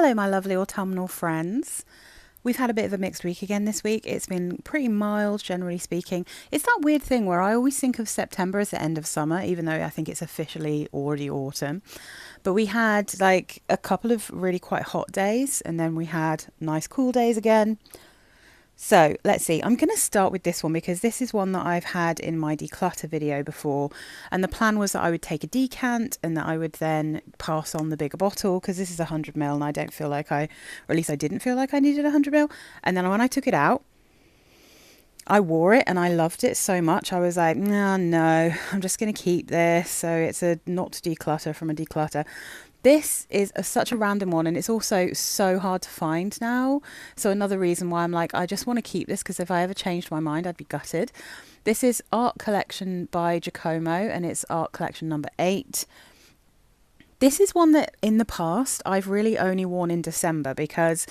Hello, my lovely autumnal friends. We've had a bit of a mixed week again this week. It's been pretty mild, generally speaking. It's that weird thing where I always think of September as the end of summer, even though I think it's officially already autumn. But we had like a couple of really quite hot days, and then we had nice cool days again. So let's see, I'm going to start with this one because this is one that I've had in my declutter video before. And the plan was that I would take a decant and that I would then pass on the bigger bottle because this is 100 ml and I don't feel like or at least I didn't feel like I needed 100 ml. And then when I took it out, I wore it and I loved it so much. I was like, no, I'm just going to keep this. So it's a not to declutter from a declutter. This is such a random one and it's also so hard to find now. So another reason why I'm like, I just want to keep this because if I ever changed my mind, I'd be gutted. This is Art Collection by Jacomo and it's Art Collection number 8. This is one that in the past I've really only worn in December because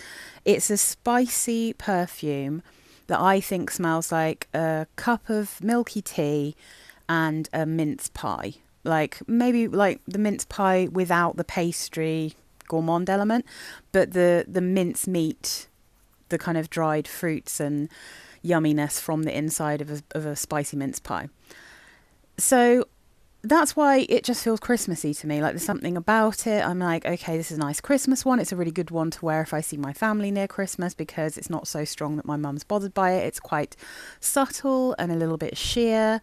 it's a spicy perfume that I think smells like a cup of milky tea and a mince pie. Like maybe like the mince pie without the pastry gourmand element, but the mince meat, the kind of dried fruits and yumminess from the inside of a spicy mince pie. So that's why it just feels Christmassy to me. Like there's something about it. I'm like, okay, this is a nice Christmas one. It's a really good one to wear if I see my family near Christmas because it's not so strong that my mum's bothered by it. It's quite subtle and a little bit sheer.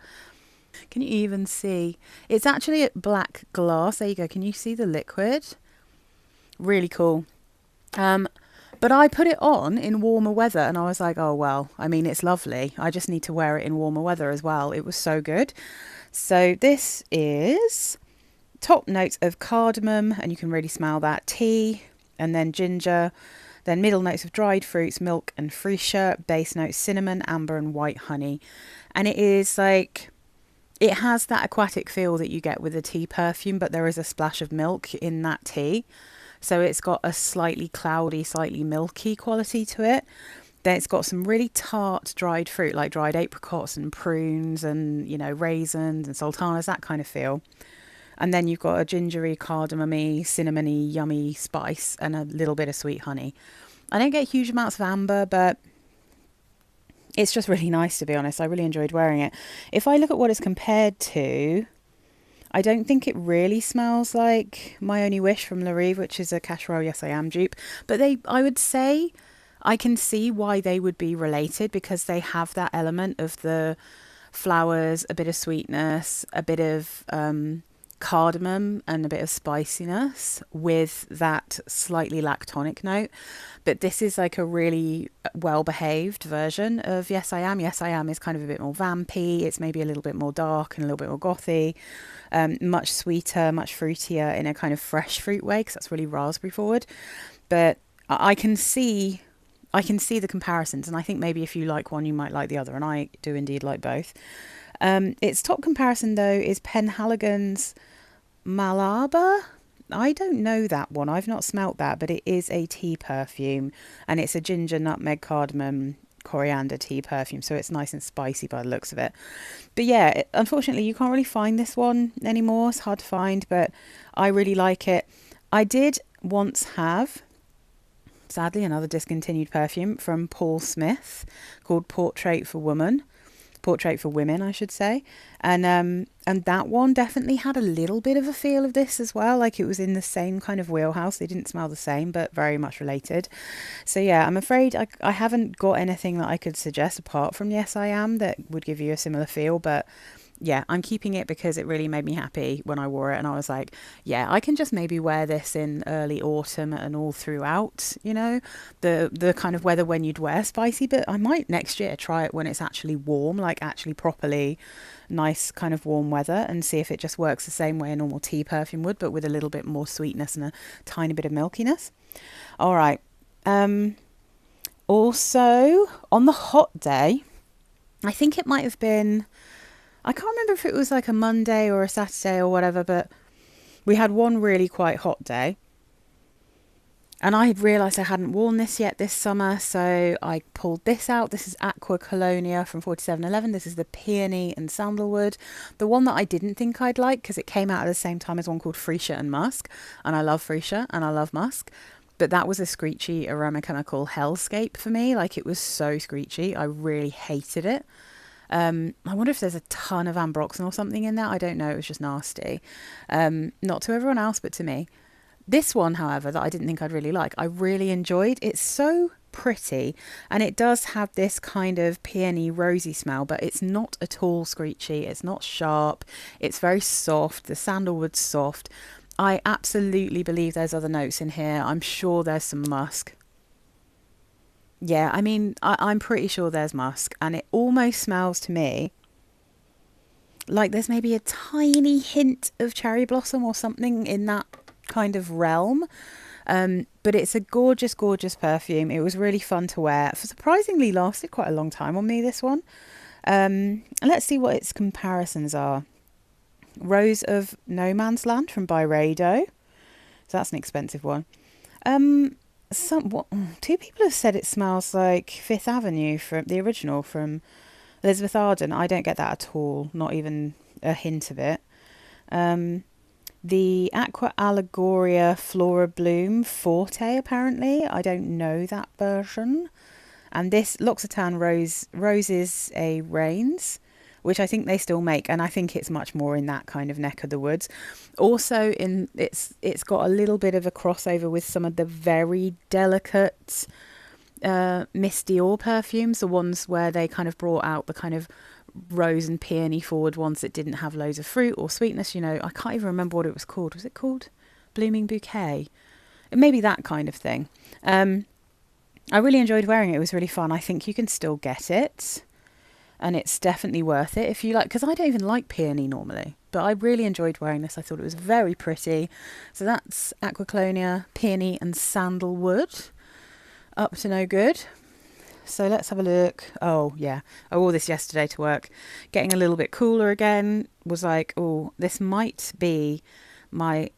Can you even see? It's actually a black glass. There you go. Can you see the liquid? Really cool. But I put it on in warmer weather and I was like, oh, well, I mean, it's lovely. I just need to wear it in warmer weather as well. It was so good. So this is top notes of cardamom, and you can really smell that, tea, and then ginger, then middle notes of dried fruits, milk and freesia, base notes cinnamon, amber and white honey. And it is like, it has that aquatic feel that you get with a tea perfume, but there is a splash of milk in that tea. So it's got a slightly cloudy, slightly milky quality to it. Then it's got some really tart dried fruit, like dried apricots and prunes and, you know, raisins and sultanas, that kind of feel. And then you've got a gingery, cardamomy, cinnamony, yummy spice and a little bit of sweet honey. I don't get huge amounts of amber, but it's just really nice, to be honest. I really enjoyed wearing it. If I look at what it's compared to, I don't think it really smells like My Only Wish from La Rive, which is a Cacharel Yes I Am dupe. But I would say I can see why they would be related because they have that element of the flowers, a bit of sweetness, a bit of cardamom and a bit of spiciness with that slightly lactonic note. But this is like a really well-behaved version of Yes I Am. Yes I Am is kind of a bit more vampy. It's maybe a little bit more dark and a little bit more gothy. Much sweeter, much fruitier in a kind of fresh fruit way because that's really raspberry forward. But I can see the comparisons, and I think maybe if you like one, you might like the other, and I do indeed like both. Its top comparison, though, is Penhaligon's Malaba. I don't know that one. I've not smelt that, but it is a tea perfume, and it's a ginger, nutmeg, cardamom, coriander tea perfume, so it's nice and spicy by the looks of it. But yeah, unfortunately, you can't really find this one anymore. It's hard to find, but I really like it. I did once have, sadly, another discontinued perfume from Paul Smith called Portrait for Women, I should say. And that one definitely had a little bit of a feel of this as well. Like it was in the same kind of wheelhouse. They didn't smell the same, but very much related. So yeah, I'm afraid I haven't got anything that I could suggest apart from Yes I Am that would give you a similar feel, but yeah, I'm keeping it because it really made me happy when I wore it. And I was like, yeah, I can just maybe wear this in early autumn and all throughout, you know, the kind of weather when you'd wear spicy. But I might next year try it when it's actually warm, like actually properly nice kind of warm weather, and see if it just works the same way a normal tea perfume would, but with a little bit more sweetness and a tiny bit of milkiness. All right. Also, on the hot day, I think it might have been, I can't remember if it was like a Monday or a Saturday or whatever, but we had one really quite hot day. And I had realised I hadn't worn this yet this summer, so I pulled this out. This is Acqua Colonia from 4711. This is the Peony and Sandalwood. The one that I didn't think I'd like because it came out at the same time as one called Freesia and Musk. And I love Freesia and I love Musk. But that was a screechy aroma chemical hellscape for me. Like, it was so screechy. I really hated it. I wonder if there's a ton of ambroxan or something in there. I don't know. It was just nasty. Not to everyone else, but to me. This one, however, that I didn't think I'd really like, I really enjoyed. It's so pretty, and it does have this kind of peony rosy smell, but it's not at all screechy. It's not sharp. It's very soft. The sandalwood's soft. I absolutely believe there's other notes in here. I'm sure there's some musk. Yeah, I mean, I'm pretty sure there's musk, and it almost smells to me like there's maybe a tiny hint of cherry blossom or something in that kind of realm. But it's a gorgeous, gorgeous perfume. It was really fun to wear. Surprisingly lasted quite a long time on me, this one. Let's see what its comparisons are. Rose of No Man's Land from Byredo. So that's an expensive one. Two people have said it smells like Fifth Avenue, from the original from Elizabeth Arden. I don't get that at all, not even a hint of it. The Acqua Allegoria Flora Bloom Forte, apparently. I don't know that version. And this L'Occitane Roses a Rains, which I think they still make, and I think it's much more in that kind of neck of the woods. Also, it's got a little bit of a crossover with some of the very delicate Miss Dior perfumes, the ones where they kind of brought out the kind of rose and peony forward ones that didn't have loads of fruit or sweetness. You know, I can't even remember what it was called. Was it called Blooming Bouquet? Maybe that kind of thing. I really enjoyed wearing it. It was really fun. I think you can still get it, and it's definitely worth it if you like, because I don't even like peony normally, but I really enjoyed wearing this. I thought it was very pretty. So that's Acqua, Colonia, Peony and Sandalwood. Up to no good. So let's have a look. Oh, yeah. I wore this yesterday to work. Getting a little bit cooler again. Was like, oh, this might be my...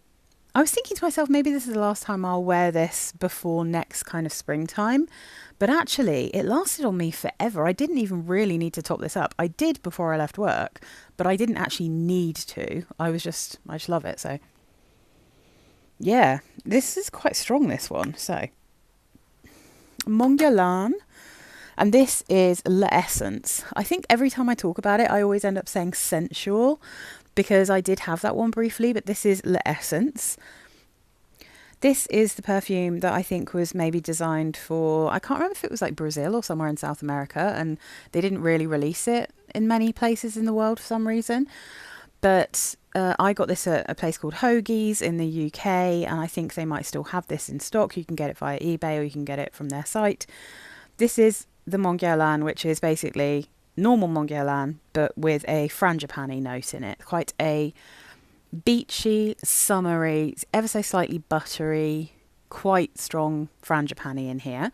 I was thinking to myself, maybe this is the last time I'll wear this before next kind of springtime. But actually, it lasted on me forever. I didn't even really need to top this up. I did before I left work, but I didn't actually need to. I just love it. So, yeah, this is quite strong, this one. So, Mon Guerlain. And this is L'Essence. I think every time I talk about it, I always end up saying sensual, because I did have that one briefly, but this is L'Essence. This is the perfume that I think was maybe designed for, I can't remember if it was like Brazil or somewhere in South America, and they didn't really release it in many places in the world for some reason. But I got this at a place called Hoagie's in the UK, and I think they might still have this in stock. You can get it via eBay or you can get it from their site. This is the Mon Guerlain, which is basically normal Mon Guerlain, but with a frangipani note in it. Quite a beachy, summery, ever so slightly buttery, quite strong frangipani in here.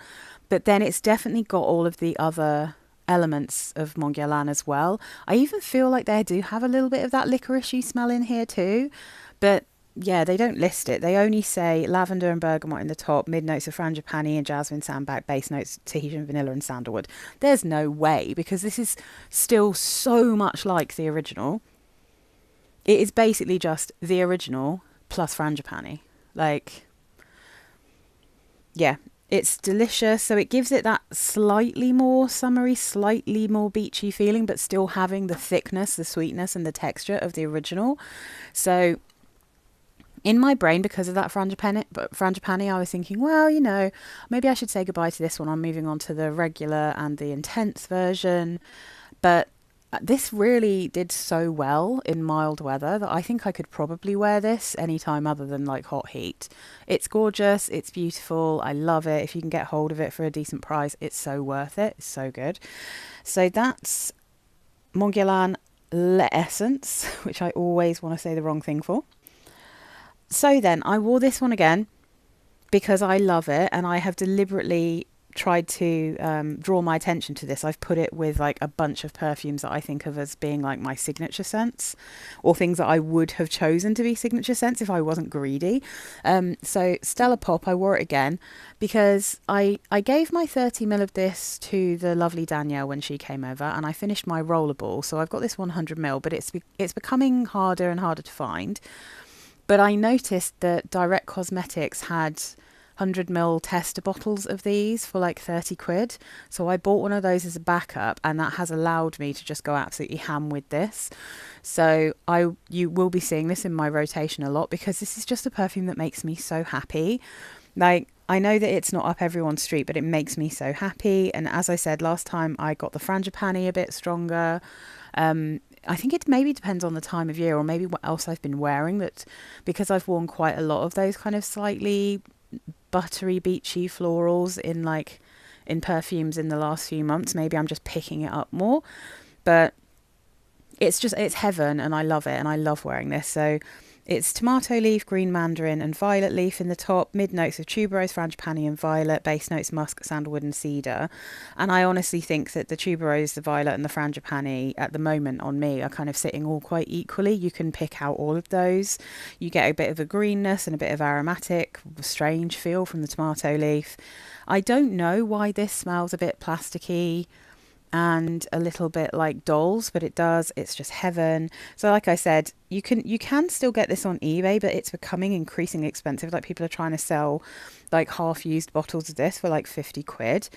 But then it's definitely got all of the other elements of Mon Guerlain as well. I even feel like they do have a little bit of that licoricey smell in here too. But yeah, they don't list it. They only say lavender and bergamot in the top, mid notes of frangipani and jasmine sambac, base notes Tahitian vanilla and sandalwood. There's no way, because this is still so much like the original. It is basically just the original plus frangipani. Like, yeah, it's delicious. So it gives it that slightly more summery, slightly more beachy feeling, but still having the thickness, the sweetness and the texture of the original. So in my brain, because of that frangipani, I was thinking, well, you know, maybe I should say goodbye to this one. I'm moving on to the regular and the intense version. But this really did so well in mild weather that I think I could probably wear this anytime other than like hot heat. It's gorgeous. It's beautiful. I love it. If you can get hold of it for a decent price, it's so worth it. It's so good. So that's Mon Guerlain L'Essence, which I always want to say the wrong thing for. So then I wore this one again because I love it, and I have deliberately tried to draw my attention to this. I've put it with like a bunch of perfumes that I think of as being like my signature scents, or things that I would have chosen to be signature scents if I wasn't greedy. So Stella Pop, I wore it again because I gave my 30ml of this to the lovely Danielle when she came over, and I finished my rollerball. So I've got this 100ml, but it's becoming harder and harder to find. But I noticed that Direct Cosmetics had 100 ml tester bottles of these for like 30 quid. So I bought one of those as a backup, and that has allowed me to just go absolutely ham with this. So you will be seeing this in my rotation a lot, because this is just a perfume that makes me so happy. Like, I know that it's not up everyone's street, but it makes me so happy. And as I said last time, I got the Frangipani a bit stronger. I think it maybe depends on the time of year, or maybe what else I've been wearing, that because I've worn quite a lot of those kind of slightly buttery, beachy florals in perfumes in the last few months. Maybe I'm just picking it up more, but it's heaven, and I love it, and I love wearing this. So it's tomato leaf, green mandarin and violet leaf in the top, mid notes of tuberose, frangipani and violet, base notes musk, sandalwood and cedar. And I honestly think that the tuberose, the violet and the frangipani at the moment on me are kind of sitting all quite equally. You can pick out all of those. You get a bit of a greenness and a bit of aromatic, strange feel from the tomato leaf. I don't know why this smells a bit plasticky and a little bit like dolls, but it does. It's just heaven. So like I said, you can still get this on eBay, but it's becoming increasingly expensive. Like, people are trying to sell like half used bottles of this for like 50 quid.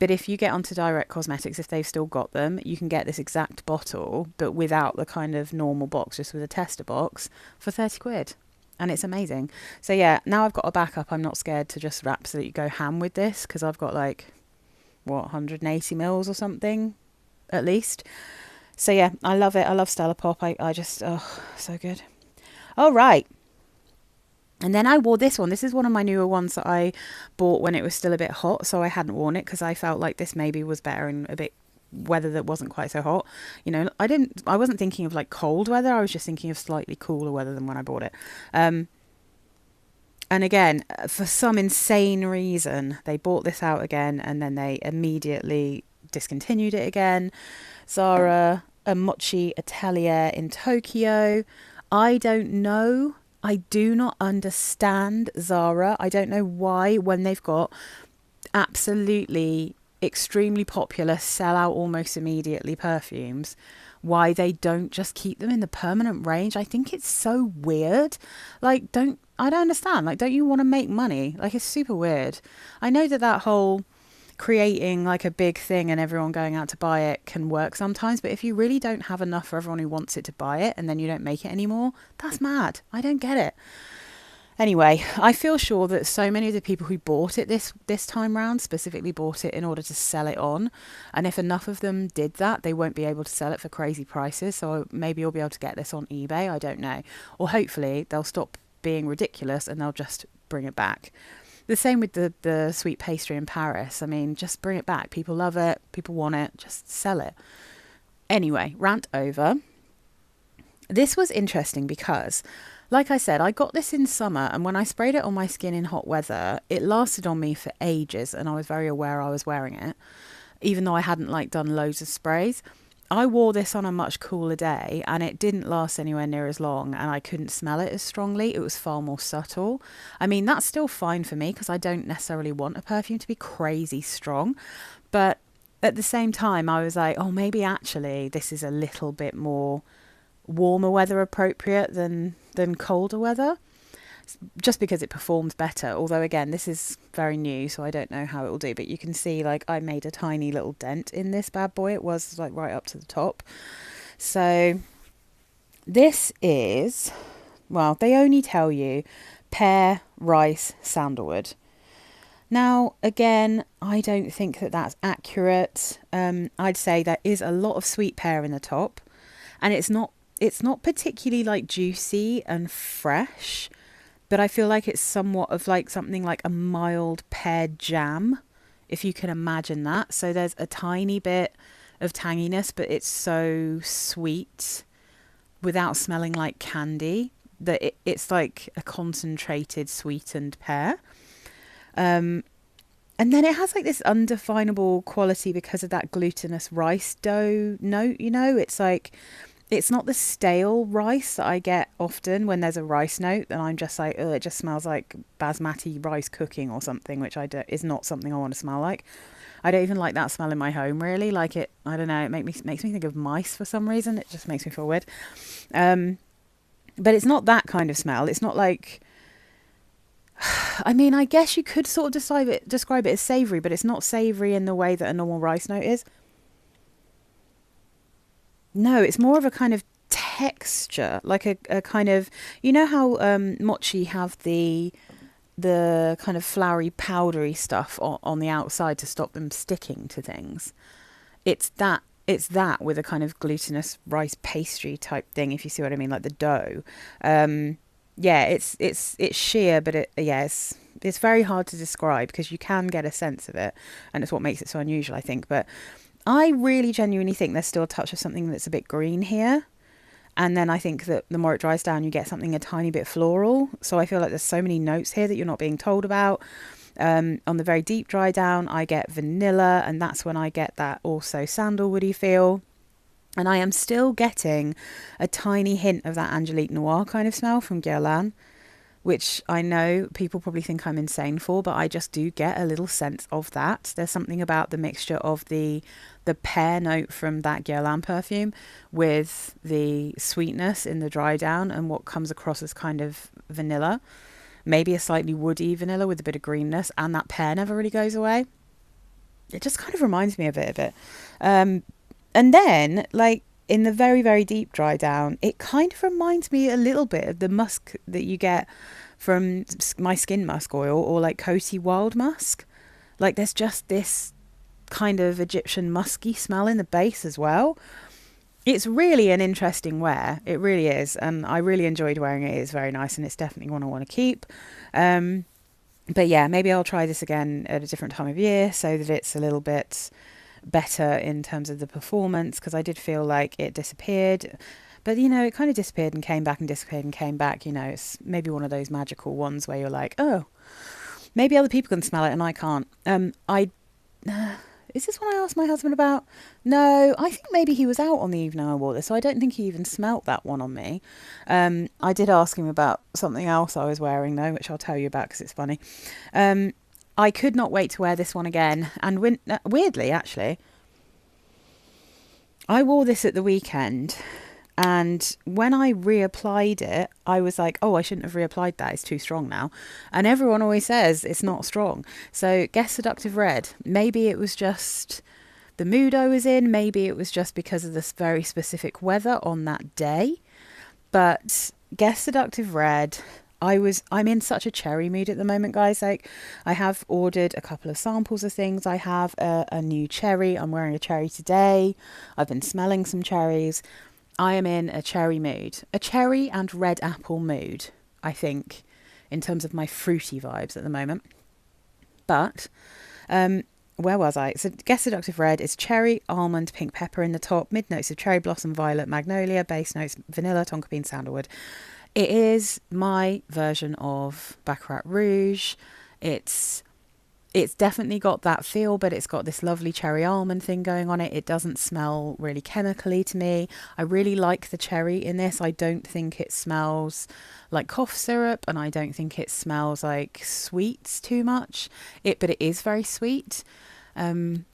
But if you get onto Direct Cosmetics, if they've still got them, you can get this exact bottle, but without the kind of normal box, just with a tester box, for 30 quid. And it's amazing. So yeah, now I've got a backup. I'm not scared to just absolutely go ham with this, because I've got like, 180 mils or something at least. So yeah, I love it. I love Stella Pop. I just, oh, so good. All right. And then I wore this one. This is one of my newer ones that I bought when it was still a bit hot, so I hadn't worn it because I felt like this maybe was better in a bit weather that wasn't quite so hot. You know, I wasn't thinking of like cold weather. I was just thinking of slightly cooler weather than when I bought it. And again, for some insane reason, they bought this out again, and then they immediately discontinued it again. Zara, a Mochi Atelier in Tokyo. I don't know. I do not understand Zara. I don't know why, when they've got absolutely extremely popular, sell out almost immediately perfumes, why they don't just keep them in the permanent range. I think it's so weird. Like, I don't understand. Like, don't you want to make money? Like, it's super weird. I know that whole creating like a big thing and everyone going out to buy it can work sometimes, but if you really don't have enough for everyone who wants it to buy it and then you don't make it anymore, that's mad. I don't get it. Anyway, I feel sure that so many of the people who bought it this time round specifically bought it in order to sell it on. And if enough of them did that, they won't be able to sell it for crazy prices. So maybe you'll be able to get this on eBay. I don't know. Or hopefully they'll stop being ridiculous and they'll just bring it back. The same with the sweet pastry in Paris. I mean, just bring it back. People love it. People want it. Just sell it. Anyway, rant over. This was interesting because, like I said, I got this in summer, and when I sprayed it on my skin in hot weather, it lasted on me for ages, and I was very aware I was wearing it, even though I hadn't like done loads of sprays. I wore this on a much cooler day, and it didn't last anywhere near as long, and I couldn't smell it as strongly. It was far more subtle. I mean, that's still fine for me because I don't necessarily want a perfume to be crazy strong, but at the same time, I was like, oh, maybe actually this is a little bit more warmer weather appropriate than colder weather, just because it performs better. Although again, this is very new, so I don't know how it will do, but you can see like I made a tiny little dent in this bad boy. It was like right up to the top. So this is, well, they only tell you pear, rice, sandalwood. Now, again, I don't think that that's accurate. I'd say there is a lot of sweet pear in the top, and it's not particularly like juicy and fresh, but I feel like it's somewhat of like something like a mild pear jam, if you can imagine that. So there's a tiny bit of tanginess, but it's so sweet without smelling like candy that it's like a concentrated sweetened pear. And then it has like this undefinable quality because of that glutinous rice dough note, you know. It's like, it's not the stale rice that I get often when there's a rice note, and I'm just like, oh, it just smells like basmati rice cooking or something, which is not something I want to smell like. I don't even like that smell in my home, really. Like it, I don't know, it makes me think of mice for some reason. It just makes me feel weird. But it's not that kind of smell. It's not like, I mean, I guess you could sort of describe it as savoury, but it's not savoury in the way that a normal rice note is. No, it's more of a kind of texture, like a kind of, you know how mochi have the kind of flowery, powdery stuff on the outside to stop them sticking to things. It's that with a kind of glutinous rice pastry type thing, if you see what I mean, like the dough. Yeah, it's sheer, but it's very hard to describe because you can get a sense of it, and it's what makes it so unusual, I think. But I really genuinely think there's still a touch of something that's a bit green here. And then I think that the more it dries down, you get something a tiny bit floral. So I feel like there's so many notes here that you're not being told about. On the very deep dry down, I get vanilla, and that's when I get that also sandalwoody feel. And I am still getting a tiny hint of that Angelique Noir kind of smell from Guerlain, which I know people probably think I'm insane for, but I just do get a little sense of that. There's something about the mixture of the pear note from that Guerlain perfume with the sweetness in the dry down and what comes across as kind of vanilla, maybe a slightly woody vanilla with a bit of greenness, and that pear never really goes away. It just kind of reminds me of it a bit. And then, like, in the very, very deep dry down, it kind of reminds me a little bit of the musk that you get from my skin musk oil or like Coty Wild Musk. Like, there's just this kind of Egyptian musky smell in the base as well. It's really an interesting wear. It really is. And I really enjoyed wearing it. It's very nice, and it's definitely one I want to keep. But yeah, maybe I'll try this again at a different time of year so that it's a little bit better in terms of the performance, because I did feel like it disappeared, but you know, it kind of disappeared and came back and disappeared and came back. You know, it's maybe one of those magical ones where you're like, oh, maybe other people can smell it and I can't. I Is this one I asked my husband about? No, I think maybe he was out on the evening I wore this, so I don't think he even smelt that one on me. I did ask him about something else I was wearing though, which I'll tell you about because it's funny. I could not wait to wear this one again. And weirdly, actually, I wore this at the weekend. And when I reapplied it, I was like, oh, I shouldn't have reapplied that. It's too strong now. And everyone always says it's not strong. So guess Seductive Red. Maybe it was just the mood I was in. Maybe it was just because of this very specific weather on that day. But guess Seductive Red. I'm in such a cherry mood at the moment, guys. Like, I have ordered a couple of samples of things. I have a new cherry. I'm wearing a cherry today. I've been smelling some cherries. I am in a cherry mood. A cherry and red apple mood, I think, in terms of my fruity vibes at the moment. But, where was I? So, guess Seductive Red is cherry, almond, pink pepper in the top, mid notes of cherry blossom, violet, magnolia, base notes, vanilla, tonka bean, sandalwood. It is my version of Baccarat Rouge. It's definitely got that feel, but it's got this lovely cherry almond thing going on it. It doesn't smell really chemically to me. I really like the cherry in this. I don't think it smells like cough syrup, and I don't think it smells like sweets too much. But it is very sweet. The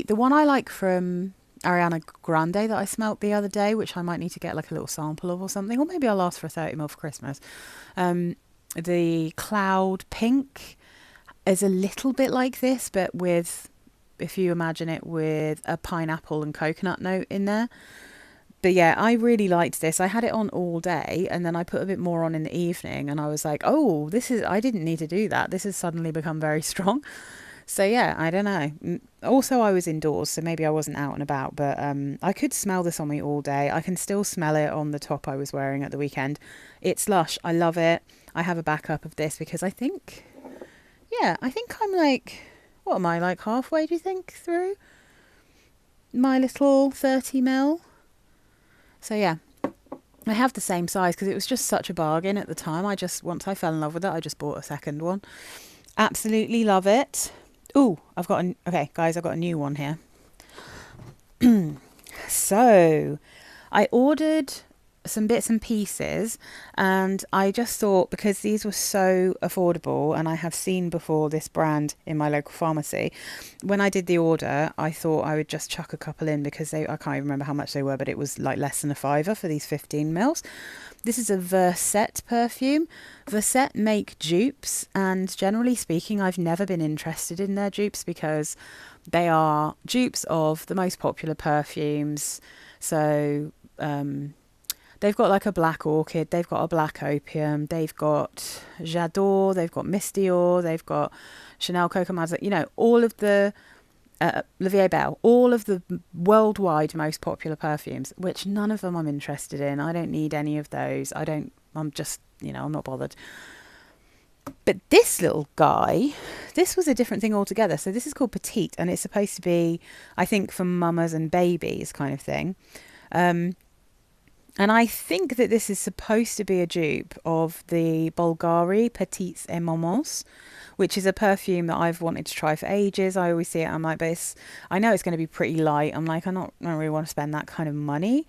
one I like from Ariana Grande that I smelt the other day, which I might need to get like a little sample of or something, or maybe I'll ask for a 30ml for Christmas. The Cloud Pink is a little bit like this, but with, if you imagine it with a pineapple and coconut note in there. But yeah, I really liked this. I had it on all day, and then I put a bit more on in the evening, and I was like, oh, I didn't need to do that. This has suddenly become very strong. So yeah, I don't know. Also, I was indoors, so maybe I wasn't out and about, but I could smell this on me all day. I can still smell it on the top I was wearing at the weekend. It's Lush. I love it. I have a backup of this because I think I'm like, what am I, like halfway, do you think, through my little 30ml? So yeah, I have the same size because it was just such a bargain at the time. Once I fell in love with it, I just bought a second one. Absolutely love it. Ooh, okay, guys, I've got a new one here. So, I ordered some bits and pieces, and I just thought, because these were so affordable and I have seen before this brand in my local pharmacy, when I did the order I thought I would just chuck a couple in, because I can't even remember how much they were, but it was like less than a fiver for these 15 mils. This is a Verset perfume. Verset make dupes, and generally speaking I've never been interested in their dupes because they are dupes of the most popular perfumes. So they've got like a black orchid, they've got a black opium, they've got J'adore, they've got Miss Dior, they've got Chanel Coco Mazza, you know, all of the La Vie Belle, all of the worldwide most popular perfumes, which none of them I'm interested in. I don't need any of those. I'm just, you know, I'm not bothered. But this little guy, this was a different thing altogether. So this is called Petite, and it's supposed to be, I think, for mamas and babies kind of thing. And I think that this is supposed to be a dupe of the Bulgari Petites et Moments, which is a perfume that I've wanted to try for ages. I always see it, I'm like, but I know it's going to be pretty light. I'm like, I don't really want to spend that kind of money.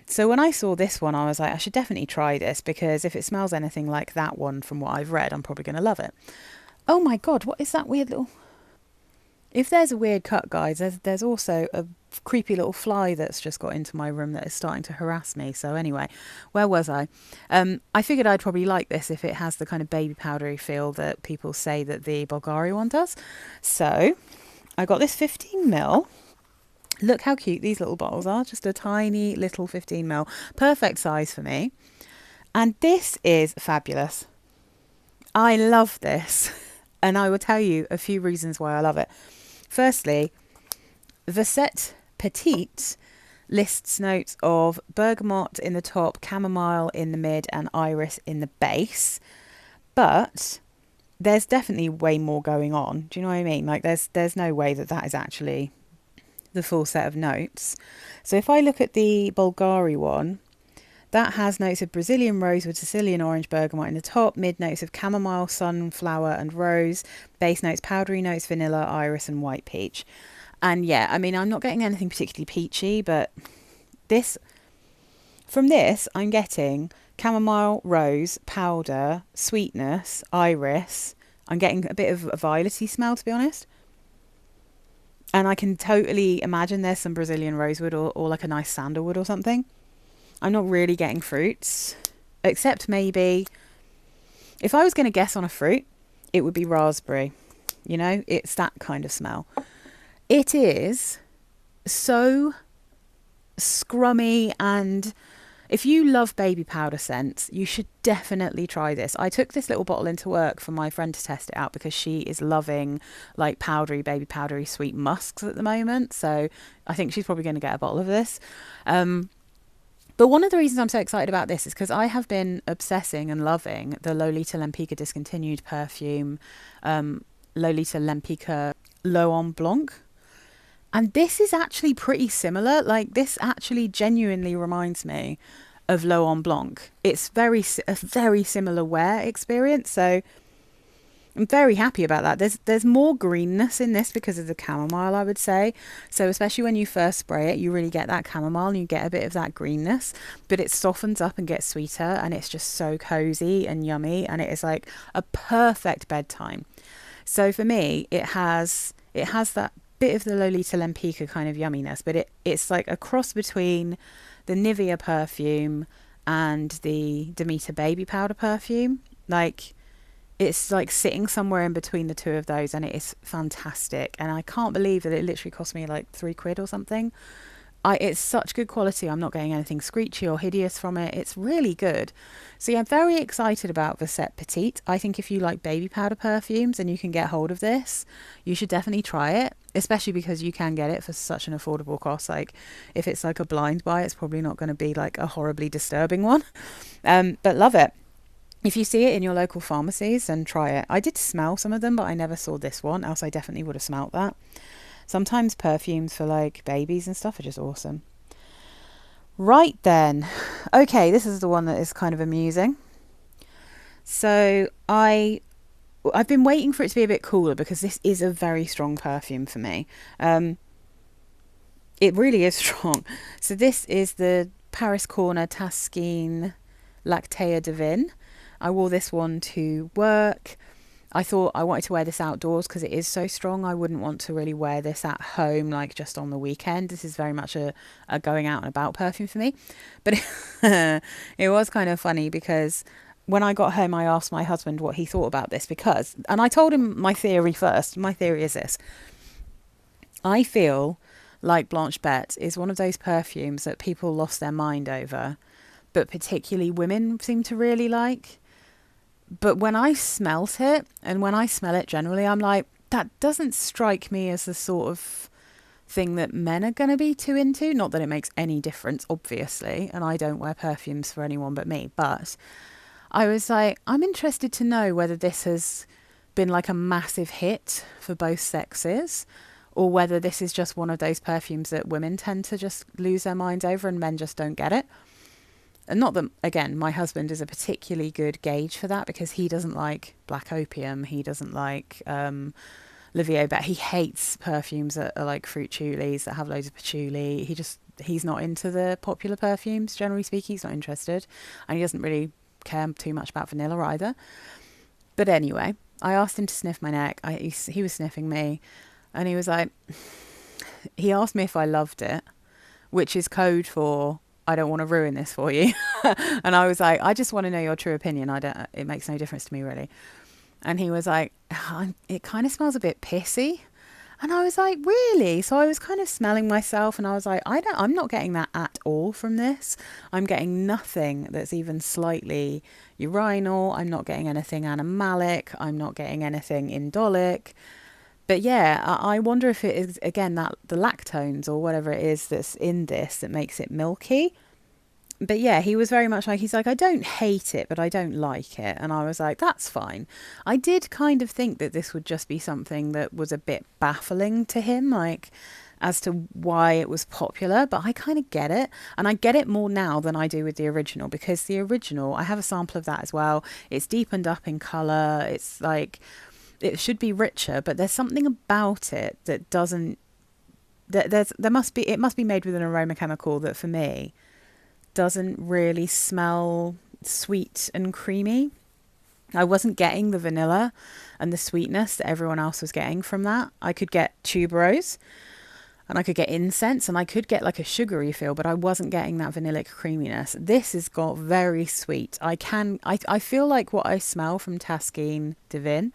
So when I saw this one, I was like, I should definitely try this, because if it smells anything like that one from what I've read, I'm probably going to love it. Oh my God, what is that weird little... If there's a weird cut, guys, there's also a creepy little fly that's just got into my room that is starting to harass me. So anyway, where was I? I figured I'd probably like this if it has the kind of baby powdery feel that people say that the Bulgari one does. So I got this 15 ml. Look how cute these little bottles are. Just a tiny little 15 ml. Perfect size for me. And this is fabulous. I love this. And I will tell you a few reasons why I love it. Firstly, Verset Petite lists notes of bergamot in the top, chamomile in the mid, and iris in the base. But there's definitely way more going on. Do you know what I mean? Like there's no way that is actually the full set of notes. So if I look at the Bulgari one, that has notes of Brazilian rose with Sicilian orange bergamot in the top, mid notes of chamomile, sunflower and rose, base notes, powdery notes, vanilla, iris and white peach. And yeah, I mean, I'm not getting anything particularly peachy, but from this, I'm getting chamomile, rose, powder, sweetness, iris. I'm getting a bit of a violet-y smell, to be honest. And I can totally imagine there's some Brazilian rosewood or like a nice sandalwood or something. I'm not really getting fruits, except maybe if I was going to guess on a fruit, it would be raspberry. You know, it's that kind of smell. It is so scrummy, and if you love baby powder scents, you should definitely try this. I took this little bottle into work for my friend to test it out because she is loving like powdery, baby powdery sweet musks at the moment. So I think she's probably going to get a bottle of this. But one of the reasons I'm so excited about this is because I have been obsessing and loving the Lolita Lempicka discontinued perfume, Lolita Lempicka L'Eau en Blanc. And this is actually pretty similar. Like, this actually genuinely reminds me of L'Eau en Blanc. It's a very similar wear experience. So I'm very happy about that. There's more greenness in this because of the chamomile, I would say. So especially when you first spray it, you really get that chamomile and you get a bit of that greenness. But it softens up and gets sweeter, and it's just so cozy and yummy. And it is like a perfect bedtime. So for me, it has that bit of the Lolita Lempicka kind of yumminess, but it's like a cross between the Nivea perfume and the Demeter baby powder perfume. Like, it's like sitting somewhere in between the two of those, and it is fantastic. And I can't believe that it literally cost me like £3 or something. It's such good quality. I'm not getting anything screechy or hideous from it. It's really good. So yeah, I'm very excited about Verset Petite. I think if you like baby powder perfumes and you can get hold of this, you should definitely try it, especially because you can get it for such an affordable cost. Like, if it's like a blind buy, it's probably not going to be like a horribly disturbing one. But love it. If you see it in your local pharmacies, then try it. I did smell some of them, but I never saw this one, else I definitely would have smelt that. Sometimes perfumes for like babies and stuff are just awesome. Right then. Okay, this is the one that is kind of amusing. So I've been waiting for it to be a bit cooler because this is a very strong perfume for me. It really is strong. So this is the Paris Corner Taskeen Lactéa Divina. I wore this one to work. I thought I wanted to wear this outdoors because it is so strong. I wouldn't want to really wear this at home, like just on the weekend. This is very much a going out and about perfume for me. But it was kind of funny because when I got home, I asked my husband what he thought about this and I told him my theory first. My theory is this. I feel like Blanche Bette is one of those perfumes that people lost their mind over, but particularly women seem to really like. But when I smelt it, and when I smell it generally, I'm like, that doesn't strike me as the sort of thing that men are going to be too into. Not that it makes any difference, obviously, and I don't wear perfumes for anyone but me. But I was like, I'm interested to know whether this has been like a massive hit for both sexes, or whether this is just one of those perfumes that women tend to just lose their minds over and men just don't get it. And not that, again, my husband is a particularly good gauge for that because he doesn't like black opium. He doesn't like Liviot, but he hates perfumes that are like fruit choulis that have loads of patchouli. He's not into the popular perfumes, generally speaking. He's not interested. And he doesn't really care too much about vanilla either. But anyway, I asked him to sniff my neck. He was sniffing me. And he was like, he asked me if I loved it, which is code for, I don't want to ruin this for you. And I was like, I just want to know your true opinion. It makes no difference to me really. And he was like, it kind of smells a bit pissy. And I was like, really? So I was kind of smelling myself and I was like, I'm not getting that at all from this. I'm getting nothing that's even slightly urinal. I'm not getting anything animalic. I'm not getting anything indolic. But yeah, I wonder if it is, again, that the lactones or whatever it is that's in this that makes it milky. But yeah, he was very much like, he's like, I don't hate it, but I don't like it. And I was like, that's fine. I did kind of think that this would just be something that was a bit baffling to him, like as to why it was popular. But I kind of get it. And I get it more now than I do with the original, because the original, I have a sample of that as well. It's deepened up in colour. It's like, it should be richer, but there's something about it that doesn't, it must be made with an aroma chemical that for me doesn't really smell sweet and creamy. I wasn't getting the vanilla and the sweetness that everyone else was getting from that. I could get tuberose and I could get incense and I could get like a sugary feel, but I wasn't getting that vanillic creaminess. This has got very sweet. I feel like what I smell from Taskeen Divina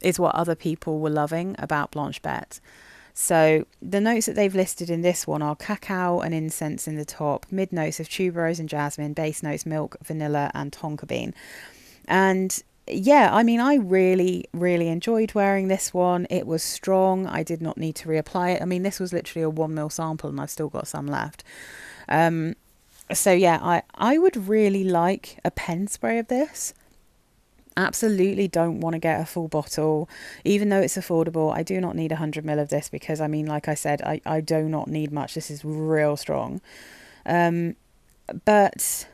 is what other people were loving about Blanche Bette. So the notes that they've listed in this one are cacao and incense in the top, mid notes of tuberose and jasmine, base notes milk, vanilla and tonka bean. And yeah, I mean, I really, really enjoyed wearing this one. It was strong. I did not need to reapply it. I mean, this was literally a 1 ml sample and I've still got some left. So yeah, I would really like a pen spray of this. Absolutely don't want to get a full bottle, even though it's affordable. I do not need 100 ml of this because, I mean, like I said, I do not need much. This is real strong. But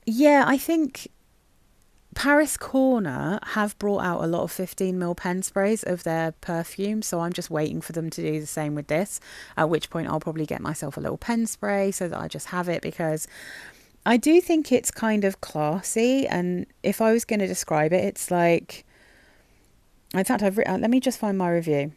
yeah, I think Paris Corner have brought out a lot of 15 ml pen sprays of their perfume, so I'm just waiting for them to do the same with this, at which point I'll probably get myself a little pen spray so that I just have it, because I do think it's kind of classy. And if I was going to describe it, it's like, in fact, let me just find my review.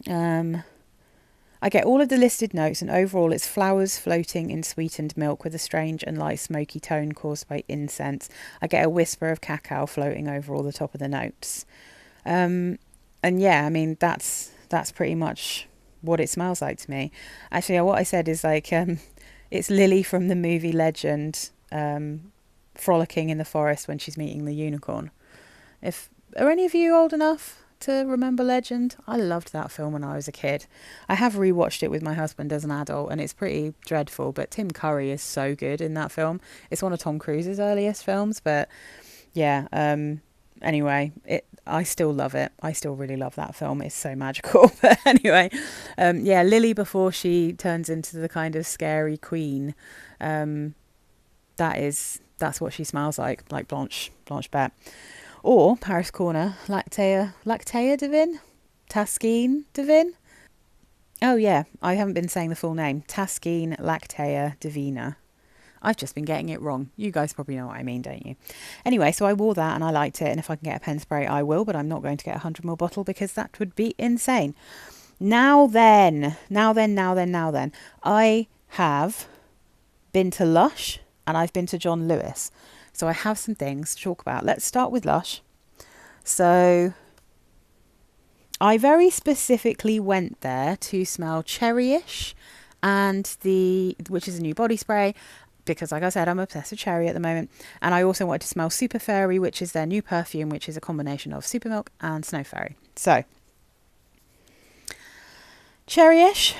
I get all of the listed notes, and overall it's flowers floating in sweetened milk with a strange and light smoky tone caused by incense. I get a whisper of cacao floating over all the top of the notes. And yeah, I mean, that's pretty much what it smells like to me. Actually, what I said is like, it's Lily from the movie Legend, frolicking in the forest when she's meeting the unicorn. Are any of you old enough to remember Legend? I loved that film when I was a kid. I have rewatched it with my husband as an adult, and it's pretty dreadful, but Tim Curry is so good in that film. It's one of Tom Cruise's earliest films, but yeah, anyway, I still love it. I still really love that film. It's so magical. But anyway, yeah, Lily before she turns into the kind of scary queen. That's what she smells like Blanche Bette. Or Paris Corner, Lactéa Divina, Taskeen Divina. Oh yeah, I haven't been saying the full name. Taskeen, Lactéa, Divina. I've just been getting it wrong. You guys probably know what I mean, don't you? Anyway, so I wore that and I liked it. And if I can get a pen spray, I will. But I'm not going to get a 100ml bottle because that would be insane. Now then. I have been to Lush and I've been to John Lewis. So I have some things to talk about. Let's start with Lush. So I very specifically went there to smell Cherryish which is a new body spray, because like I said, I'm obsessed with cherry at the moment. And I also wanted to smell Super Fairy, which is their new perfume, which is a combination of Super Milk and Snow Fairy. So, Cherryish.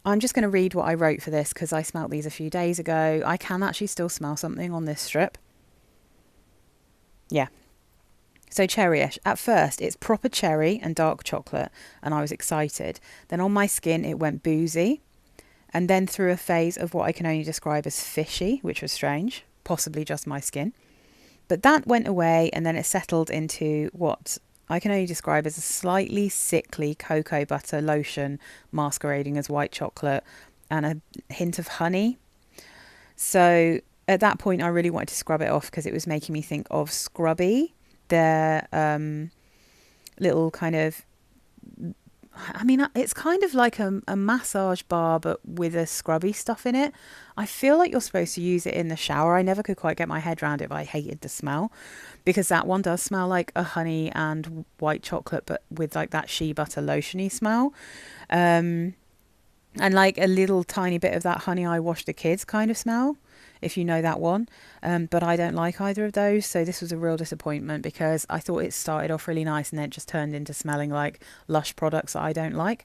I'm just going to read what I wrote for this because I smelt these a few days ago. I can actually still smell something on this strip. Yeah. So Cherryish. At first, it's proper cherry and dark chocolate, and I was excited. Then on my skin, it went boozy. And then through a phase of what I can only describe as fishy, which was strange, possibly just my skin. But that went away, and then it settled into what I can only describe as a slightly sickly cocoa butter lotion masquerading as white chocolate and a hint of honey. So at that point, I really wanted to scrub it off because it was making me think of Scrubby, their little kind of... I mean, it's kind of like a massage bar, but with a scrubby stuff in it. I feel like you're supposed to use it in the shower. I never could quite get my head around it, but I hated the smell. Because that one does smell like a honey and white chocolate, but with like that shea butter lotiony smell. And like a little tiny bit of that honey I wash the kids kind of smell, if you know that one. But I don't like either of those. So this was a real disappointment because I thought it started off really nice and then it just turned into smelling like Lush products that I don't like.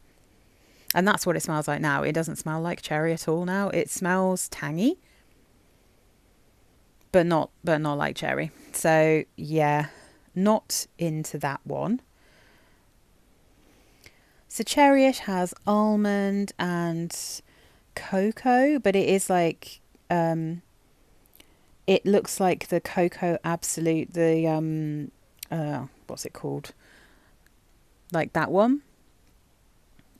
And that's what it smells like now. It doesn't smell like cherry at all now. It smells tangy, but not like cherry. So yeah, not into that one. So Cherryish has almond and cocoa, but it is like it looks like the Cocoa Absolute, the what's it called? Like that one.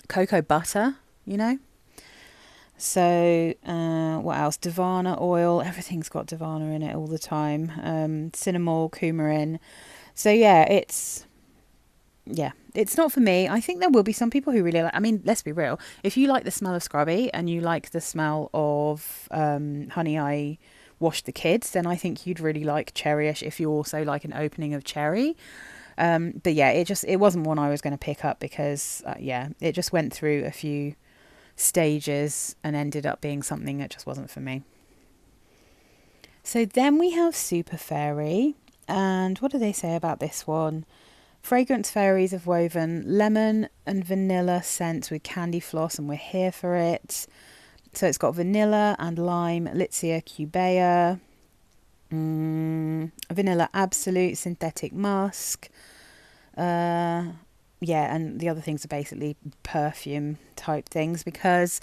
Cocoa butter, you know? So, what else? Divina oil. Everything's got Divina in it all the time. Cinnamol, coumarin. So, yeah, it's not for me. I think there will be some people who really like... I mean, let's be real. If you like the smell of Scrubby and you like the smell of Honey I Washed the Kids, then I think you'd really like Cherryish if you also like an opening of cherry. But yeah, it wasn't one I was going to pick up because, it just went through a few stages and ended up being something that just wasn't for me. So then we have Super Fairy. And what do they say about this one? Fragrance fairies have woven lemon and vanilla scents with candy floss, and we're here for it. So it's got vanilla and lime, Lactéa cubea, vanilla absolute, synthetic musk. And the other things are basically perfume type things, because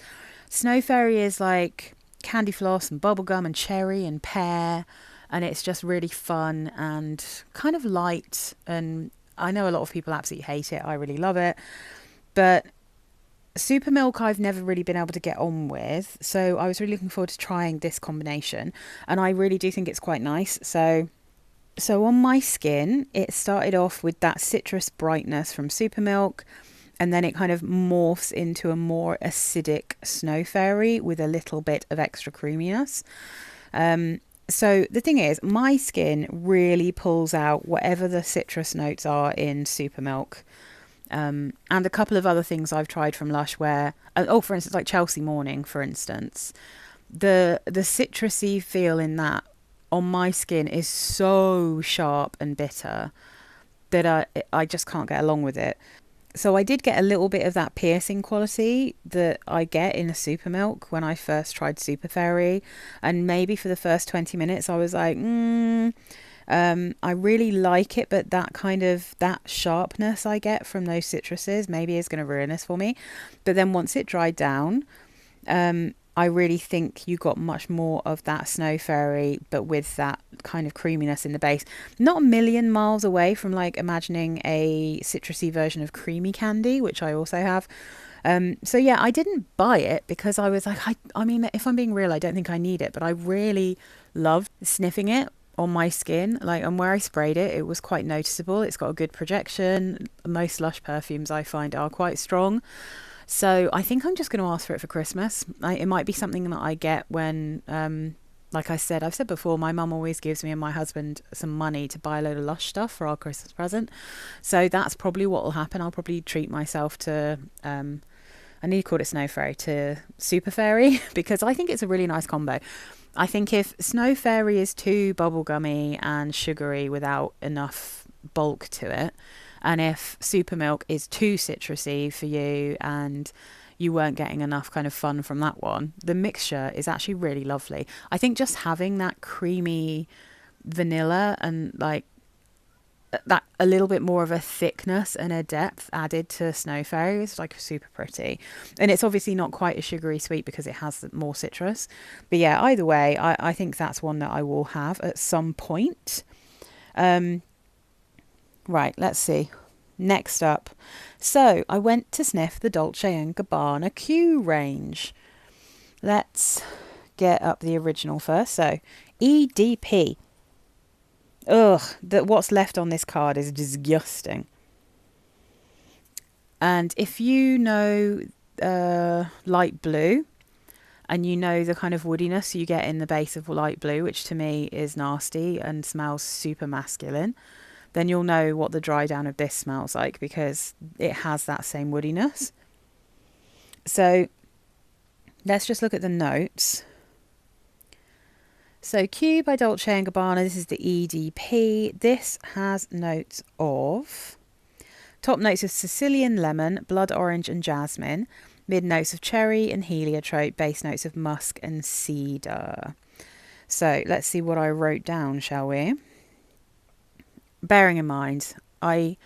Snow Fairy is like candy floss and bubblegum and cherry and pear, and it's just really fun and kind of light. And I know a lot of people absolutely hate it. I really love it. But Super Milk I've never really been able to get on with, so I was really looking forward to trying this combination, and I really do think it's quite nice. So on my skin, it started off with that citrus brightness from Super Milk, and then it kind of morphs into a more acidic Snow Fairy with a little bit of extra creaminess. So the thing is, my skin really pulls out whatever the citrus notes are in Super Milk. And a couple of other things I've tried from Lush where, for instance, like Chelsea Morning, for instance, the citrusy feel in that on my skin is so sharp and bitter that I just can't get along with it. So I did get a little bit of that piercing quality that I get in a Super Milk when I first tried Super Fairy. And maybe for the first 20 minutes I was like, I really like it, but that sharpness I get from those citruses maybe is going to ruin this for me. But then once it dried down, I really think you got much more of that Snow Fairy, but with that kind of creaminess in the base. Not a million miles away from like imagining a citrusy version of Creamy Candy, which I also have. So yeah, I didn't buy it because I was like, I mean, if I'm being real, I don't think I need it, but I really loved sniffing it on my skin, like, and where I sprayed it, it was quite noticeable. It's got a good projection. Most Lush perfumes I find are quite strong. So I think I'm just going to ask for it for Christmas. It might be something that I get when, like I said, I've said before, my mum always gives me and my husband some money to buy a load of Lush stuff for our Christmas present. So that's probably what will happen. I'll probably treat myself to, I need to call it Snow Fairy, to Super Fairy, because I think it's a really nice combo. I think if Snow Fairy is too bubblegummy and sugary without enough bulk to it, and if Super Milk is too citrusy for you and you weren't getting enough kind of fun from that one, the mixture is actually really lovely. I think just having that creamy vanilla and like that a little bit more of a thickness and a depth added to Snow Fairy is like super pretty. And it's obviously not quite as sugary sweet because it has more citrus. But yeah, either way, I think that's one that I will have at some point. Right, let's see. Next up. So I went to sniff the Dolce & Gabbana Q range. Let's get up the original first. So EDP. Ugh, what's left on this card is disgusting. And if you know light blue, and you know the kind of woodiness you get in the base of light blue, which to me is nasty and smells super masculine, then you'll know what the dry down of this smells like, because it has that same woodiness. So let's just look at the notes. So Q by Dolce & Gabbana, this is the EDP. This has notes of, top notes of Sicilian lemon, blood orange and jasmine, mid notes of cherry and heliotrope, base notes of musk and cedar. So let's see what I wrote down, shall we? Bearing in mind, I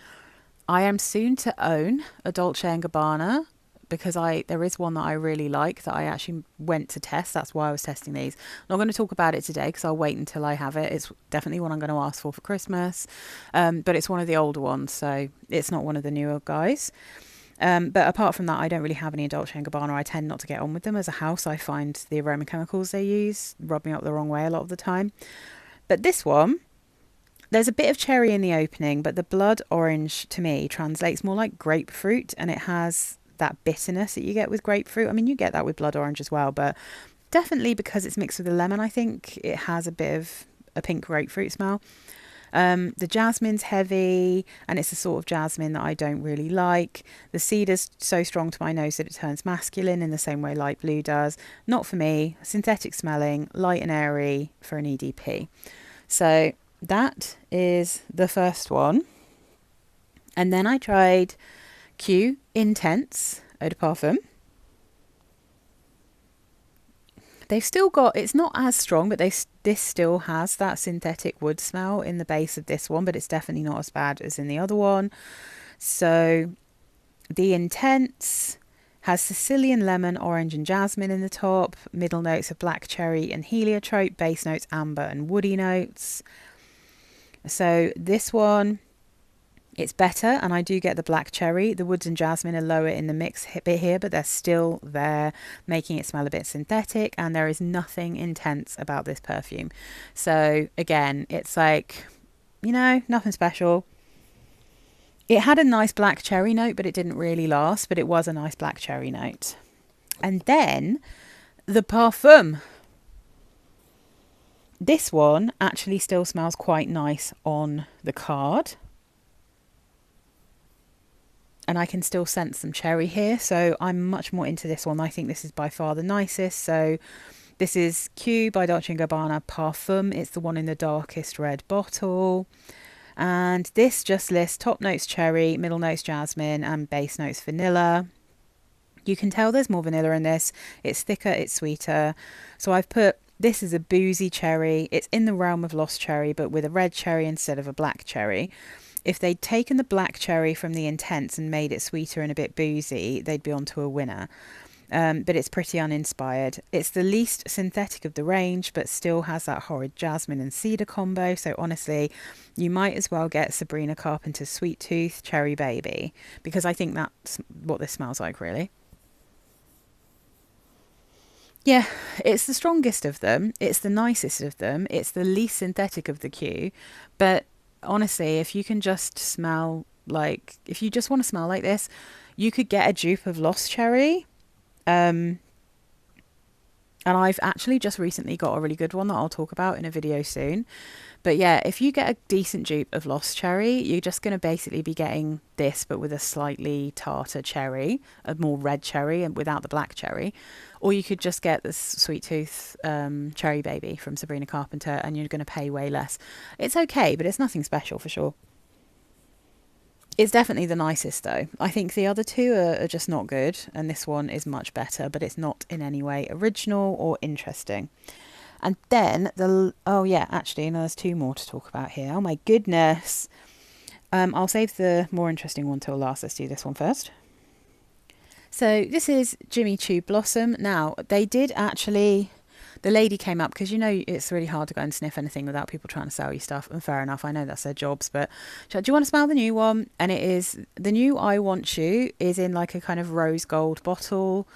am soon to own a Dolce & Gabbana, because there is one that I really like that I actually went to test. That's why I was testing these. I'm not going to talk about it today because I'll wait until I have it. It's definitely one I'm going to ask for Christmas. But it's one of the older ones, so it's not one of the newer guys. But apart from that, I don't really have any Dolce & Gabbana. I tend not to get on with them as a house. I find the aroma chemicals they use rub me up the wrong way a lot of the time. But this one, there's a bit of cherry in the opening, but the blood orange to me translates more like grapefruit, and it has that bitterness that you get with grapefruit. I mean, you get that with blood orange as well, but definitely because it's mixed with the lemon, I think it has a bit of a pink grapefruit smell. The jasmine's heavy, and it's the sort of jasmine that I don't really like. The cedar's so strong to my nose that it turns masculine in the same way light blue does. Not for me. Synthetic smelling, light and airy for an EDP. So that is the first one. And then I tried Q Intense Eau de Parfum. They've still got, it's not as strong, but this still has that synthetic wood smell in the base of this one, but it's definitely not as bad as in the other one. So the Intense has Sicilian lemon, orange and jasmine in the top, middle notes of black cherry and heliotrope, base notes amber and woody notes. So this one, it's better, and I do get the black cherry. The woods and jasmine are lower in the mix bit here, but they're still there, making it smell a bit synthetic, and there is nothing intense about this perfume. So again, it's like, you know, nothing special. It had a nice black cherry note, but it didn't really last, but it was a nice black cherry note. And then the Parfum. This one actually still smells quite nice on the card. And I can still sense some cherry here, so I'm much more into this one. I think this is by far the nicest. So this is Q by Dolce & Gabbana Parfum. It's the one in the darkest red bottle. And this just lists top notes cherry, middle notes jasmine, and base notes vanilla. You can tell there's more vanilla in this. It's thicker, it's sweeter. So I've put, this is a boozy cherry. It's in the realm of lost cherry, but with a red cherry instead of a black cherry. If they'd taken the black cherry from the Intense and made it sweeter and a bit boozy, they'd be onto a winner. But it's pretty uninspired. It's the least synthetic of the range, but still has that horrid jasmine and cedar combo. So honestly, you might as well get Sabrina Carpenter's Sweet Tooth Cherry Baby, because I think that's what this smells like, really. Yeah, it's the strongest of them. It's the nicest of them. It's the least synthetic of the Q. But honestly, if you can just smell like, if you just want to smell like this, you could get a dupe of Lost Cherry. Um, and I've actually just recently got a really good one that I'll talk about in a video soon. But yeah, if you get a decent dupe of Lost Cherry, you're just going to basically be getting this, but with a slightly tartar cherry, a more red cherry, and without the black cherry. Or you could just get this Sweet Tooth Cherry Baby from Sabrina Carpenter, and you're going to pay way less. It's okay, but it's nothing special for sure. It's definitely the nicest though. I think the other two are just not good, and this one is much better, but it's not in any way original or interesting. And then oh yeah, actually, no, there's two more to talk about here. Oh my goodness. I'll save the more interesting one till last. Let's do this one first. So this is Jimmy Choo Blossom. Now, they did actually, the lady came up, because you know it's really hard to go and sniff anything without people trying to sell you stuff. And fair enough, I know that's their jobs, but she said, do you want to smell the new one? And it is, the new I Want Choo is in like a kind of rose gold bottle.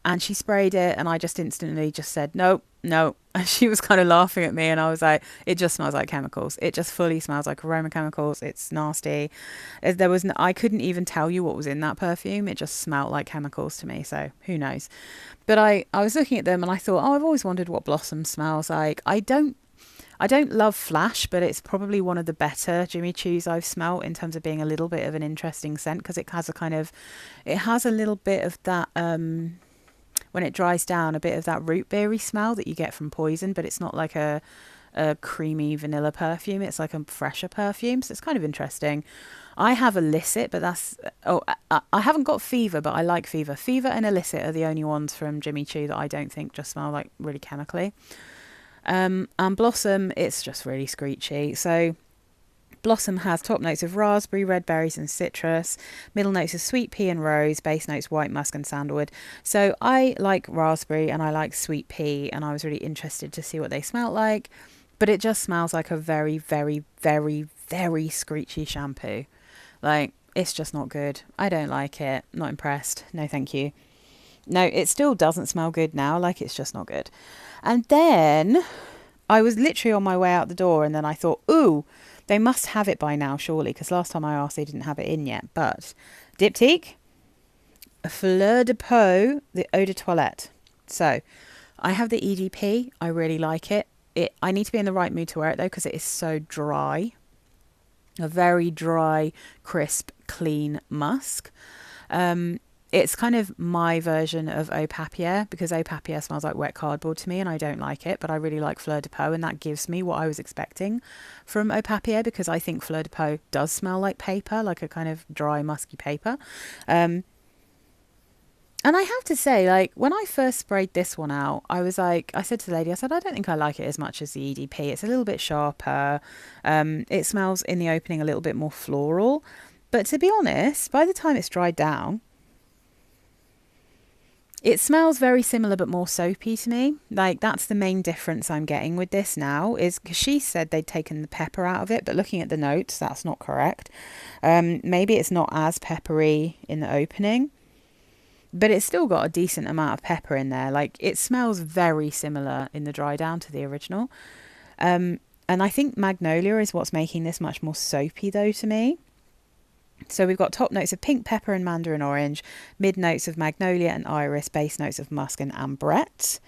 And she sprayed it, and I just instantly just said, nope, no. And she was kind of laughing at me, and I was like, it just smells like chemicals. It just fully smells like aroma chemicals. It's nasty. I couldn't even tell you what was in that perfume. It just smelled like chemicals to me, so who knows. But I was looking at them and I thought, oh, I've always wondered what Blossom smells like. I don't love Flash, but it's probably one of the better Jimmy Choos I've smelt in terms of being a little bit of an interesting scent, because it has a little bit of that, when it dries down, a bit of that root beery smell that you get from Poison, but it's not like a creamy vanilla perfume. It's like a fresher perfume, so it's kind of interesting. I have Illicit, but I haven't got Fever, but I like Fever. Fever and Illicit are the only ones from Jimmy Choo that I don't think just smell like really chemically. And Blossom, it's just really screechy. So Blossom has top notes of raspberry, red berries and citrus, middle notes of sweet pea and rose, base notes white musk and sandalwood. So I like raspberry and I like sweet pea, and I was really interested to see what they smelt like. But it just smells like a very, very, very, very screechy shampoo. Like, it's just not good. I don't like it. Not impressed. No, thank you. No, it still doesn't smell good now. Like, it's just not good. And then I was literally on my way out the door, and then I thought, ooh, they must have it by now, surely, because last time I asked, they didn't have it in yet. But Diptyque, Fleur de Peau, the Eau de Toilette. So I have the EDP. I really like it. I need to be in the right mood to wear it, though, because it is so dry. A very dry, crisp, clean musk. It's kind of my version of Eau Papier, because Eau Papier smells like wet cardboard to me and I don't like it, but I really like Fleur de Peau, and that gives me what I was expecting from Eau Papier, because I think Fleur de Peau does smell like paper, like a kind of dry, musky paper. And I have to say, like, when I first sprayed this one out, I said to the lady, I said, I don't think I like it as much as the EDP. It's a little bit sharper. It smells in the opening a little bit more floral. But to be honest, by the time it's dried down, it smells very similar but more soapy to me. Like, that's the main difference I'm getting with this now, is because she said they'd taken the pepper out of it, but looking at the notes, that's not correct. Maybe it's not as peppery in the opening, but it's still got a decent amount of pepper in there. Like, it smells very similar in the dry down to the original. And I think Magnolia is what's making this much more soapy though to me. So we've got top notes of pink pepper and mandarin orange, mid notes of magnolia and iris, base notes of musk and ambrette.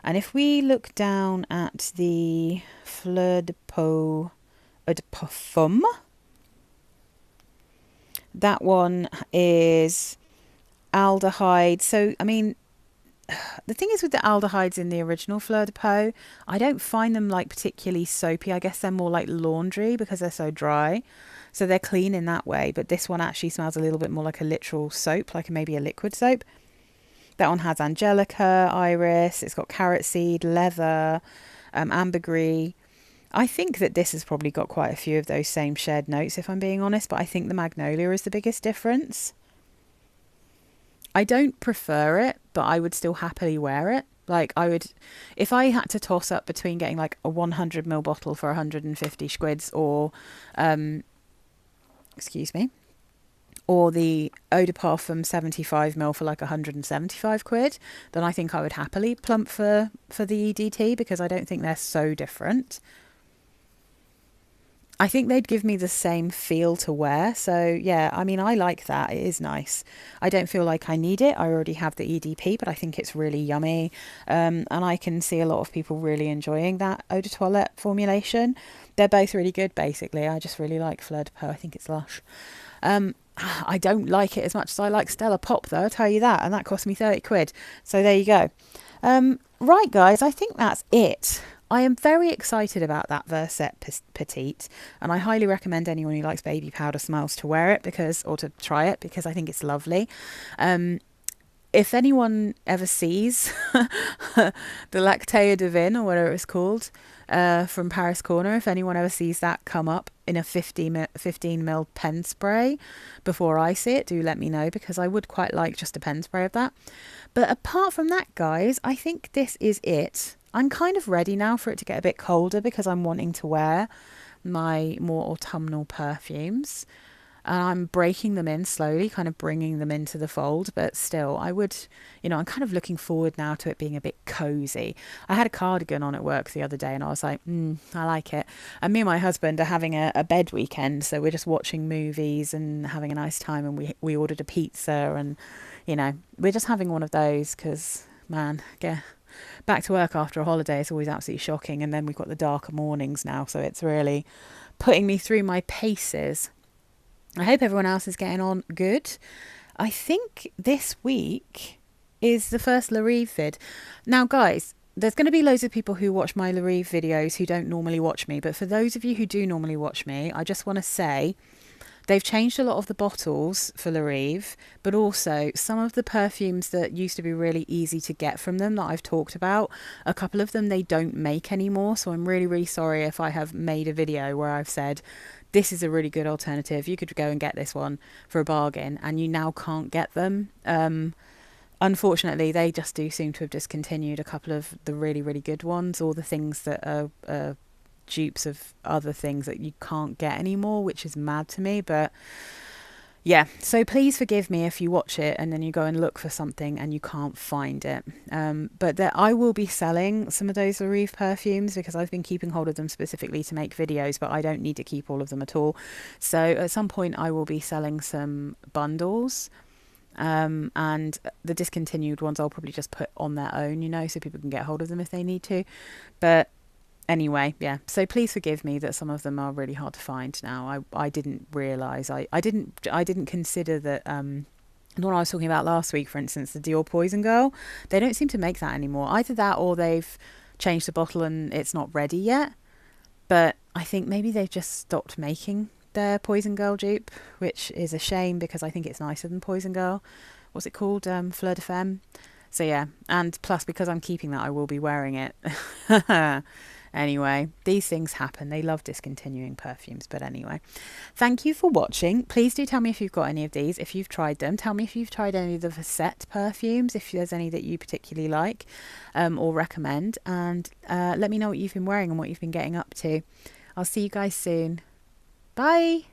And if we look down at the Fleur de Peau Eau de Parfum, that one is aldehyde. So, I mean, the thing is with the aldehydes in the original Fleur de Peau, I don't find them like particularly soapy. I guess they're more like laundry because they're so dry. So they're clean in that way. But this one actually smells a little bit more like a literal soap, like maybe a liquid soap. That one has angelica, iris. It's got carrot seed, leather, ambergris. I think that this has probably got quite a few of those same shared notes, if I'm being honest. But I think the magnolia is the biggest difference. I don't prefer it, but I would still happily wear it. Like, I would, if I had to toss up between getting like a 100ml bottle for 150 squids or, excuse me, or the Eau de Parfum 75ml for like 175 quid, then I think I would happily plump for the EDT, because I don't think they're so different. I think they'd give me the same feel to wear. So yeah, I mean, I like that. It is nice. I don't feel like I need it. I already have the EDP, but I think it's really yummy. And I can see a lot of people really enjoying that Eau de Toilette formulation. They're both really good, basically. I just really like Fleur de Peau. I think it's lush. I don't like it as much as I like Stella Pop, though, I'll tell you that. And that cost me 30 quid. So there you go. Right, guys, I think that's it. I am very excited about that Verset Petite, and I highly recommend anyone who likes baby powder smells to wear it, or to try it, because I think it's lovely. If anyone ever sees the Lactéa Divina, or whatever it's called, from Paris Corner, if anyone ever sees that come up in a 15ml pen spray before I see it, do let me know, because I would quite like just a pen spray of that. But apart from that, guys, I think this is it. I'm kind of ready now for it to get a bit colder, because I'm wanting to wear my more autumnal perfumes. And I'm breaking them in slowly, kind of bringing them into the fold. But still, I would, I'm kind of looking forward now to it being a bit cozy. I had a cardigan on at work the other day, and I was like, I like it. And me and my husband are having a bed weekend. So we're just watching movies and having a nice time. And we ordered a pizza, and, we're just having one of those because, man, back to work after a holiday is always absolutely shocking. And then we've got the darker mornings now, so it's really putting me through my paces. I hope everyone else is getting on good. I think this week is the first Larive vid. Now, guys, there's going to be loads of people who watch my Larive videos who don't normally watch me. But for those of you who do normally watch me, I just want to say they've changed a lot of the bottles for Larive, but also some of the perfumes that used to be really easy to get from them that I've talked about, a couple of them they don't make anymore. So I'm really, really sorry if I have made a video where I've said, this is a really good alternative, you could go and get this one for a bargain, and you now can't get them. Unfortunately, they just do seem to have discontinued a couple of the really, really good ones, or the things that are dupes of other things that you can't get anymore, which is mad to me. But yeah, so please forgive me if you watch it and then you go and look for something and you can't find it. But I will be selling some of those Larive perfumes, because I've been keeping hold of them specifically to make videos, but I don't need to keep all of them at all. So at some point I will be selling some bundles. And the discontinued ones I'll probably just put on their own, so people can get hold of them if they need to. But anyway, yeah, so please forgive me that some of them are really hard to find now. I didn't realise, I didn't consider that, the one I was talking about last week, for instance, the Dior Poison Girl, they don't seem to make that anymore. Either that, or they've changed the bottle and it's not ready yet. But I think maybe they've just stopped making their Poison Girl dupe, which is a shame, because I think it's nicer than Poison Girl. What's it called? Fleur de Femme. So yeah, and plus, because I'm keeping that, I will be wearing it. Anyway, these things happen. They love discontinuing perfumes. But anyway, thank you for watching. Please do tell me if you've got any of these, if you've tried them. Tell me if you've tried any of the Verset perfumes, if there's any that you particularly like, or recommend. And let me know what you've been wearing and what you've been getting up to. I'll see you guys soon. Bye.